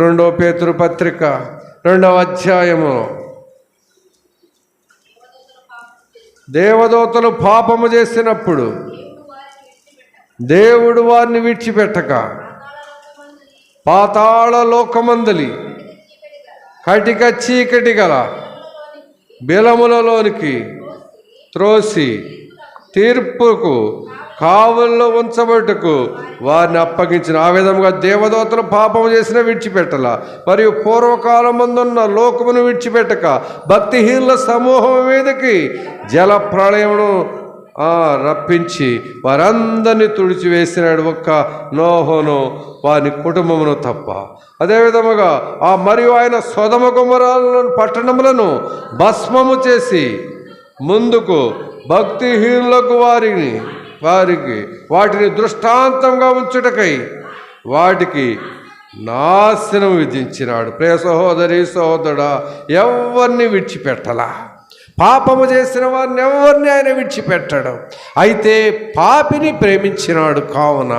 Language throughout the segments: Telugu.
రెండో పేతురు పత్రిక 2వ అధ్యాయము. దేవదూతలు పాపము చేసినప్పుడు దేవుడు వారిని విడిచిపెట్టక పాతాళ లోకమందలి కటిక చీకటి గల బిలములలోనికి త్రోసి తీర్పుకు కావల్లో ఉంచబట్టుకు వారిని అప్పగించిన. ఆ విధంగా దేవదూతలు పాపము చేసిన విడిచిపెట్టల, మరియు పూర్వకాలం ముందున్న లోకమును విడిచిపెట్టక భక్తిహీనుల సమూహం మీదకి జల ప్రళయమును రప్పించి వారందరినీ తుడిచివేసినాడు, ఒక్క నోహును వారి కుటుంబమును తప్ప. అదేవిధముగా మరియు ఆయన సొదొమ గొమొర్రా పట్టణములను భస్మము చేసి ముందుకు భక్తిహీనులకు వారికి వాటిని దృష్టాంతంగా ఉంచుటకై వాటికి నాశనం విధించినాడు. ప్రియ సహోదరి సహోదరుడా, ఎవరిని విడిచిపెట్టలా. పాపము చేసిన వారిని ఎవరిని ఆయన విడిచిపెట్టడం. అయితే పాపిని ప్రేమించినాడు. కావున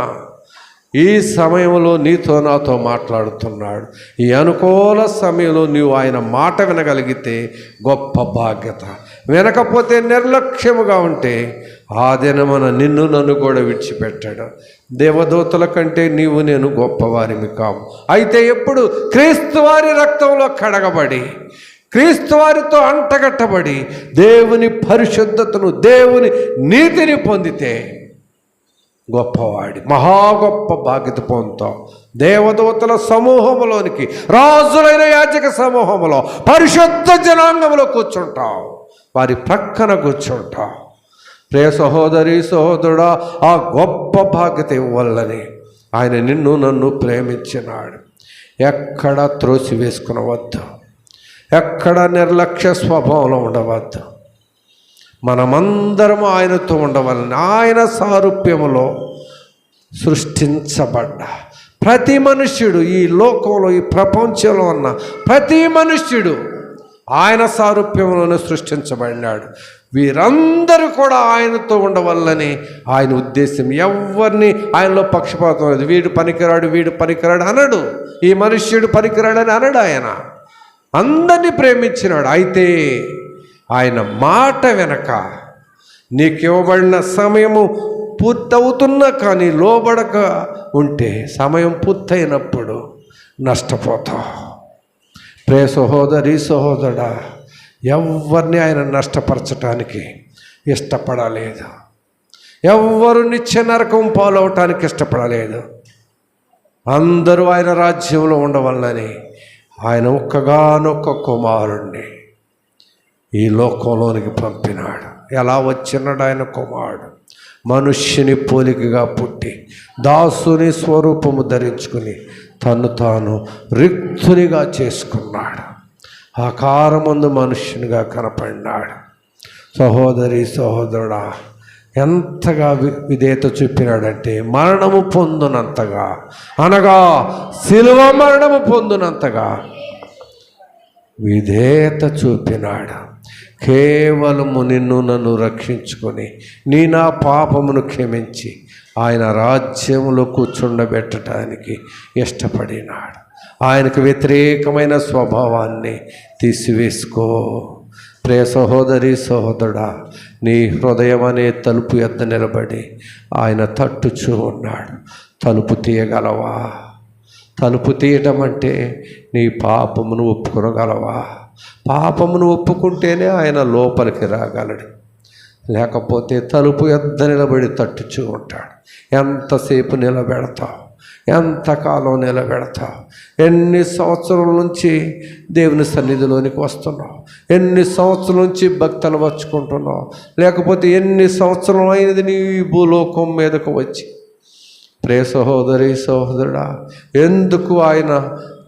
ఈ సమయంలో నీతో నాతో మాట్లాడుతున్నాడు. ఈ అనుకూల సమయంలో నీవు ఆయన మాట వినగలిగితే గొప్ప బాధ్యత. వినకపోతే నిర్లక్ష్యముగా ఉంటే ఆ దినమున నిన్ను నన్ను కూడా విడిచిపెట్టాడు. దేవదూతల కంటే నీవు నేను గొప్పవారిమి కాము. అయితే ఎప్పుడు క్రీస్తు వారి రక్తంలో కడగబడి క్రీస్తు వారితో అంటగట్టబడి దేవుని పరిశుద్ధతను దేవుని నీతిని పొందితే గొప్పవాడి మహా గొప్ప బాధ్యత పొందుతావు. దేవదూతల సమూహంలోనికి, రాజులైన యాజక సమూహంలో, పరిశుద్ధ జనాంగంలో కూర్చుంటావు, వారి ప్రక్కన కూర్చుంటావు. ప్రియ సహోదరి సహోదరుడా, ఆ గొప్ప బాధ్యత ఇవ్వాలని ఆయన నిన్ను నన్ను ప్రేమించినాడు. ఎక్కడ త్రోసివేసుకునవద్దు, ఎక్కడ నిర్లక్ష్య స్వభావంలో ఉండవద్దు. మనమందరము ఆయనతో ఉండవాలని, ఆయన సారూప్యములో సృష్టించబడ్డ ప్రతి మనుష్యుడు, ఈ లోకంలో ఈ ప్రపంచంలో ఉన్న ప్రతి మనుష్యుడు ఆయన సారూప్యంలోనే సృష్టించబడినాడు. వీరందరూ కూడా ఆయనతో ఉండవల్లని ఆయన ఉద్దేశం. ఎవరిని ఆయనలో పక్షపాతం లేదు. వీడు పనికిరాడు అనడు, ఈ మనుష్యుడు పనికిరాడని అనడు. ఆయన అందరినీ ప్రేమించినాడు. అయితే ఆయన మాట వెనక నీకు ఇవ్వబడిన సమయము పూర్తవుతున్నా కానీ లోబడక ఉంటే సమయం పూర్తయినప్పుడు నష్టపోతావు. ప్రియ సహోదరి సహోదరుడా, ఎవరిని ఆయన నష్టపరచటానికి ఇష్టపడలేదు. ఎవ్వరు నిత్య నరకం పాలవటానికి ఇష్టపడలేదు. అందరూ ఆయన రాజ్యంలో ఉండవల్లని ఆయన ఒక్కగానొక్క కుమారుణ్ణి ఈ లోకంలోనికి పంపినాడు. ఎలా వచ్చినాడు ఆయన కుమారుడు? మనుష్యుని పోలికగా పుట్టి దాసుని స్వరూపము ధరించుకుని తను తాను రిక్తునిగా చేసుకున్నాడు. ఆకారమందు మనుష్యునిగా కనపడినాడు. సహోదరి సహోదరుడా, ఎంతగా విధేయత చూపినాడంటే మరణము పొందునంతగా, అనగా శిలువ మరణము పొందునంతగా విధేయత చూపినాడు. కేవలము నిన్ను నన్ను రక్షించుకొని నా పాపమును క్షమించి ఆయన రాజ్యంలో కూర్చుండబెట్టడానికి ఇష్టపడినాడు. ఆయనకు వ్యతిరేకమైన స్వభావాన్ని తీసివేసుకో. ప్రియ సహోదరి సహోదరుడా, నీ హృదయం అనే తలుపు ఎద్ద నిలబడి ఆయన తట్టుచూ ఉన్నాడు. తలుపు తీయగలవా? తలుపు తీయటం అంటే నీ పాపమును ఒప్పుకొనగలవా? పాపమును ఒప్పుకుంటేనే ఆయన లోపలికి రాగలడు. లేకపోతే తలుపు ఎద్ద నిలబడి తట్టుచూ ఉంటాడు. ఎంతసేపు నిలబెడతావు? ఎంతకాలం నిలబెడతావు? ఎన్ని సంవత్సరాల నుంచి దేవుని సన్నిధిలోనికి వస్తున్నావు? ఎన్ని సంవత్సరాల నుంచి భక్తులు వచ్చుకుంటున్నావు? లేకపోతే ఎన్ని సంవత్సరం అయినది నీ భూలోకం మీదకు వచ్చి? ప్రియ సహోదరి సహోదరుడా, ఎందుకు ఆయన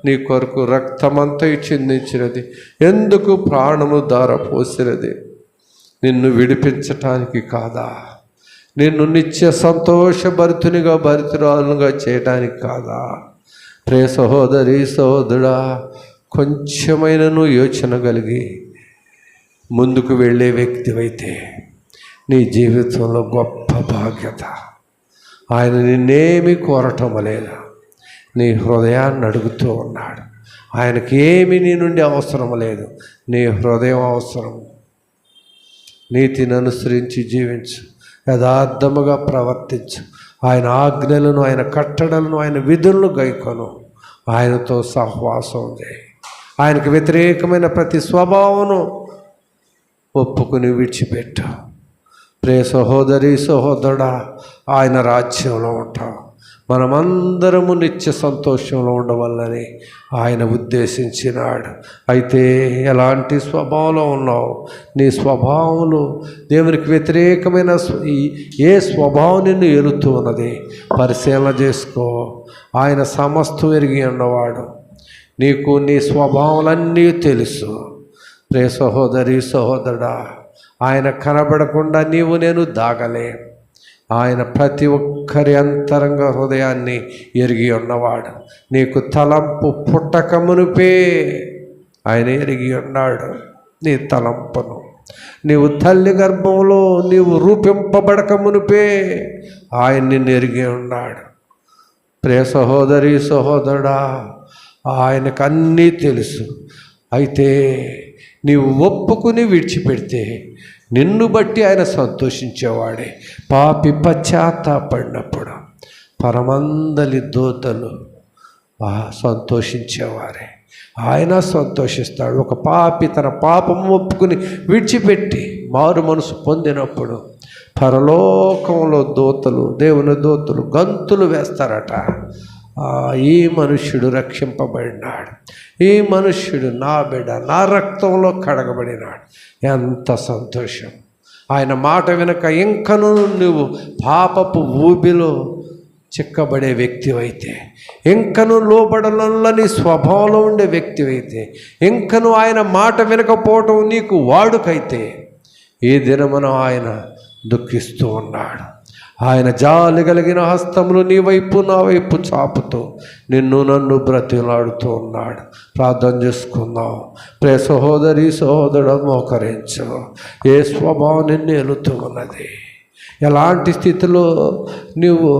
నీ కొరకు రక్తమంతా చిందించినది? ఎందుకు ప్రాణము ధారపోసినది? నిన్ను విడిపించటానికి కాదా? నిన్ను నిత్య సంతోషభరితునిగా భరితురాలుగా చేయటానికి కాదా? ప్రియ సహోదరి సహోదరుడా, కొంచెమైనను యోచన కలిగి ముందుకు వెళ్ళే వ్యక్తివైతే నీ జీవితంలో గొప్ప బాధ్యత. ఆయన నిన్నేమి కోరటం లేదు. నీ హృదయాన్ని అడుగుతూ ఉన్నాడు. ఆయనకి ఏమీ నీ నుండి అవసరం లేదు, నీ హృదయం అవసరం. నీతిని అనుసరించి జీవించు, యథార్థముగా ప్రవర్తించు, ఆయన ఆజ్ఞలను, ఆయన కట్టడలను, ఆయన విధులను గైకొను, ఆయనతో సహవాసం చేయి. ఆయనకు వ్యతిరేకమైన ప్రతి స్వభావమును ఒప్పుకుని విడిచిపెట్టు. ప్రియ సహోదరి సహోదరుడా, ఆయన రాజ్యంలో ఉంటాం. మనమందరము నిత్య సంతోషంలో ఉండవల్లని ఆయన ఉద్దేశించినాడు. అయితే ఎలాంటి స్వభావంలో ఉన్నావు? నీ స్వభావములు దేవునికి వ్యతిరేకమైన ఏ స్వభావం నిన్ను ఏలుతూ ఉన్నది పరిశీలన చేసుకో. ఆయన సమస్తం ఎరిగి ఉన్నవాడు. నీకు నీ స్వభావాలన్నీ తెలుసు. ప్రియ సహోదరి సహోదరుడా, ఆయన కనబడకుండా నీవు నేను దాగలే. ఆయన ప్రతి ఒక్కరి అంతరంగ హృదయాన్ని ఎరిగి ఉన్నవాడు. నీకు తలంపు పుట్టక మునుపే ఆయన ఎరిగి ఉన్నాడు నీ తలంపును. నీవు తల్లి గర్భంలో నీవు రూపింపబడక మునుపే ఆయన నిన్ను ఎరిగి ఉన్నాడు. ప్రియ సహోదరి సహోదరుడా, ఆయనకు అన్నీ తెలుసు. అయితే నీవు ఒప్పుకుని విడిచిపెడితే నిన్ను బట్టి ఆయన సంతోషించేవాడే. పాపి పశ్చాత్తాపడినప్పుడు పరమందలి దూతలు సంతోషించేవారే. ఆయన సంతోషిస్తాడు. ఒక పాపి తన పాపం ఒప్పుకుని విడిచిపెట్టి మారు మనసు పొందినప్పుడు పరలోకంలో దూతలు, దేవుని దూతలు గంతులు వేస్తారట. ఈ మనుష్యుడు రక్షింపబడినాడు, ఈ మనుష్యుడు నా బిడ్డ, నా రక్తంలో కడగబడినాడు. ఎంత సంతోషం! ఆయన మాట వెనుక ఇంకను నువ్వు పాపపు ఊబిలో చిక్కబడే వ్యక్తి అయితే, ఇంకను లోబడలని స్వభావంలో ఉండే వ్యక్తి అయితే, ఇంకను ఆయన మాట వినకపోవటం నీకు వాడుకైతే, ఈ దినమున ఆయన దుఃఖిస్తూ ఉన్నాడు. ఆయన జాలి కలిగిన హస్తములు నీ వైపు నా వైపు చాపుతూ నిన్ను నన్ను బ్రతిలాడుతూ ఉన్నాడు. ప్రార్థన చేసుకుందాం. ప్రియ సహోదరి సహోదరుడు, మోకరించు. ఏ స్వభావం నిన్ను ఎలుతూ ఉన్నది? ఎలాంటి స్థితిలో నీవు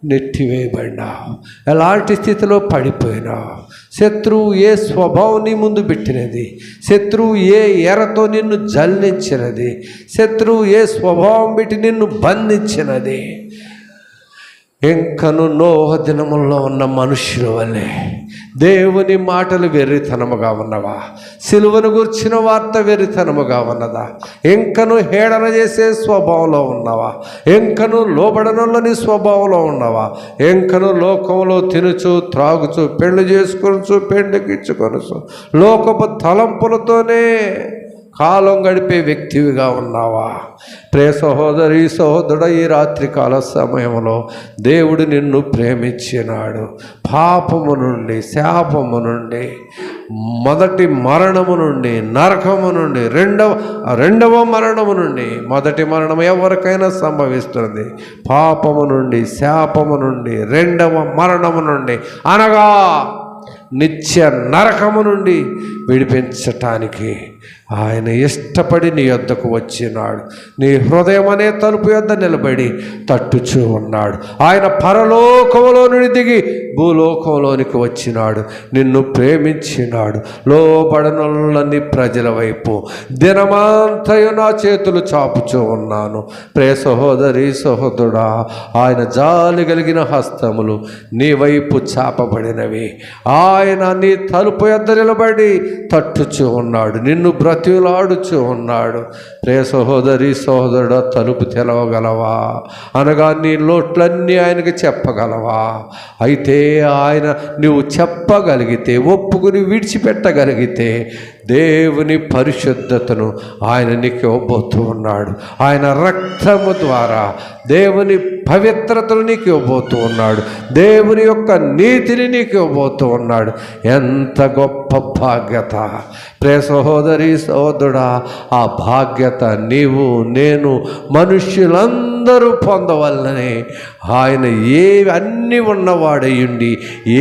నెట్టివేయబడినావు? ఎలాంటి స్థితిలో పడిపోయినావు? శత్రువు ఏ స్వభావం నీ ముందు పెట్టినది? శత్రువు ఏ ఎరతో నిన్ను జల్లించినది? శత్రువు ఏ స్వభావం పెట్టి నిన్ను బంధించినది? ఇంకను నోహ దినముల్లో ఉన్న మనుష్యుల వల్లే దేవుని మాటలు వెర్రితనముగా ఉన్నవా? సిలువను గుర్చిన వార్త వెర్రితనముగా ఉన్నదా? ఇంకను హేళన చేసే స్వభావంలో ఉన్నవా? ఇంకను లోబడనులని స్వభావంలో ఉన్నవా? ఇంకను లోకంలో తినుచు త్రాగుచు పెళ్లి చేసుకొనుచు పెండ్లికిచ్చుకొనుచు లోకపు తలంపులతోనే కాలం గడిపే వ్యక్తివిగా ఉన్నావా? ప్రియ సహోదరి సహోదరుడు, ఈ రాత్రికాల సమయంలో దేవుడు నిన్ను ప్రేమించినాడు. పాపము నుండి, శాపము నుండి, మొదటి మరణము నుండి, నరకము నుండి, రెండవ మరణము నుండి. మొదటి మరణం ఎవరికైనా సంభవిస్తుంది. పాపము నుండి, శాపము నుండి, రెండవ మరణము నుండి, అనగా నిత్య నరకము నుండి విడిపించటానికి ఆయన ఇష్టపడి నీ యొద్దకు వచ్చినాడు. నీ హృదయం అనే తలుపు యొద్ద నిలబడి తట్టుచూ ఉన్నాడు. ఆయన పరలోకంలో నుండి దిగి భూలోకంలోనికి వచ్చినాడు. నిన్ను ప్రేమించినాడు. లోబడనులని ప్రజల వైపు దినమంతయు నా చేతులు చాపుచూ ఉన్నాను. ప్రియ సహోదరి సహోదరుడా, ఆయన జాలి కలిగిన హస్తములు నీ వైపు చాపబడినవి. ఆయన నీ తలుపు యొద్ద నిలబడి తట్టుచూ ఉన్నాడు. నిన్ను బ్రతిలాడుచూ ఉన్నాడు. ప్రియ సహోదరి సహోదరుడా, తలుపు తెలవగలవా? అనగా నీ లోట్లన్నీ ఆయనకి చెప్పగలవా? అయితే ఆయన నువ్వు చెప్పగలిగితే, ఒప్పుకుని విడిచిపెట్టగలిగితే దేవుని పరిశుద్ధతను ఆయన నీకు ఇవ్వబోతూ ఉన్నాడు. ఆయన రక్తము ద్వారా దేవుని పవిత్రతను నీకు ఇవ్వబోతూ ఉన్నాడు. దేవుని యొక్క నీతిని నీకు ఇవ్వబోతూ ఉన్నాడు. ఎంత గొప్ప భాగ్యత! ప్రియ సహోదరి సహోదరుడా, ఆ భాగ్యత నీవు, నేను, మనుష్యులందరూ అందరూ పొందవలనని ఆయన అన్నీ ఉన్నవాడయ్యుండి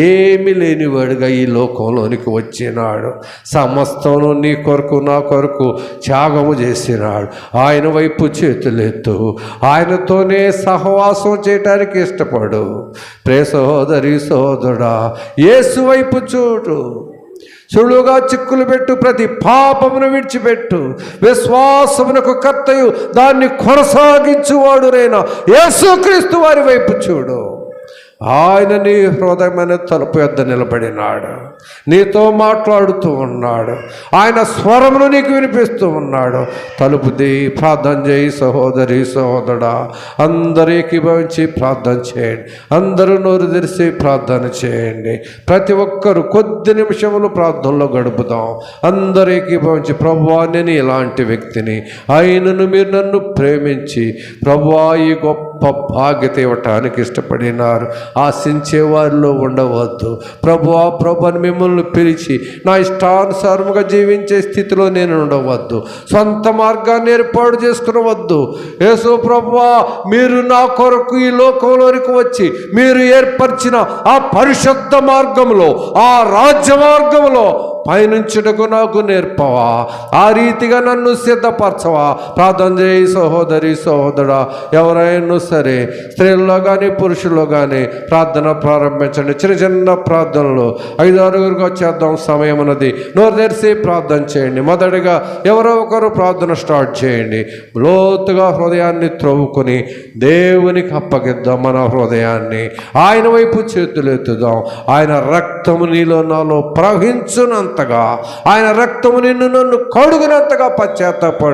ఏమీ లేనివాడుగా ఈ లోకంలోనికి వచ్చినాడు. సమస్తమును నీ కొరకు నా కొరకు త్యాగము చేసినాడు. ఆయన వైపు చేతులెత్తు, ఆయనతోనే సహవాసం చేయటానికి ఇష్టపడు. ప్రియ సహోదరి సహోదరుడా, యేసు వైపు చూడు. సులువుగా చిక్కులు పెట్టు, ప్రతి పాపమును విడిచిపెట్టు. విశ్వాసమునకు కర్తయు దాన్ని కొనసాగించువాడునైన యేసుక్రీస్తు వారి వైపు చూడు. ఆయన నీ హృదయమైన తలుపు యొద్ద నిలబడినాడు, నీతో మాట్లాడుతూ ఉన్నాడు. ఆయన స్వరమును నీకు వినిపిస్తూ ఉన్నాడు. తలుపు ది, ప్రార్థన చేయి సహోదరి సహోదరుడా. అందరూ ఏకీభవించి ప్రార్థన చేయండి. అందరూ నోరు తెరిచి ప్రార్థన చేయండి. ప్రతి ఒక్కరు కొద్ది నిమిషములు ప్రార్థనలో గడుపుదాం. అందరూ ఏకీభవించి, ప్రభువా నేను ఇలాంటి వ్యక్తిని, ఆయనను మీరు నన్ను ప్రేమించి ప్రభువా ఈ గొప్ప భాగ్యత ఇవ్వటానికి ఇష్టపడినారు. ఆశించే వారిలో ఉండవద్దు. ప్రభువా ప్రభుని మిమ్మల్ని పిలిచి నా ఇష్టానుసారముగా జీవించే స్థితిలో నేను ఉండవద్దు. సొంత మార్గాన్ని ఏర్పాటు చేసుకునవద్దు. యేసు ప్రభువా, మీరు నా కొరకు ఈ లోకంలోనికి వచ్చి మీరు ఏర్పరిచిన ఆ పరిశుద్ధ మార్గంలో, ఆ రాజ్య మార్గంలో పయనించుటకు నాకు నేర్పవా. ఆ రీతిగా నన్ను సిద్ధపరచవా. ప్రార్థన చేయి సహోదరి సహోదరుడా. ఎవరైనా సరే, స్త్రీల్లో కానీ పురుషుల్లో కానీ ప్రార్థన ప్రారంభించండి. చిన్న చిన్న ప్రార్థనలు 5-6 చేద్దాం. సమయం ఉన్నది. నోరు తెరిచి ప్రార్థన చేయండి. మొదటిగా ఎవరో ఒకరు ప్రార్థన స్టార్ట్ చేయండి. లోతుగా హృదయాన్ని త్రవ్వుకొని దేవునికి అప్పగిద్దాం మన హృదయాన్ని. ఆయన వైపు చేతులు ఎత్తుదాం. ఆయన రక్తము నీలో నాలో ప్రవహించునంతగా, ఆయన రక్తము నిన్ను నన్ను కడుగునంతగా పశ్చాత్తాపడు.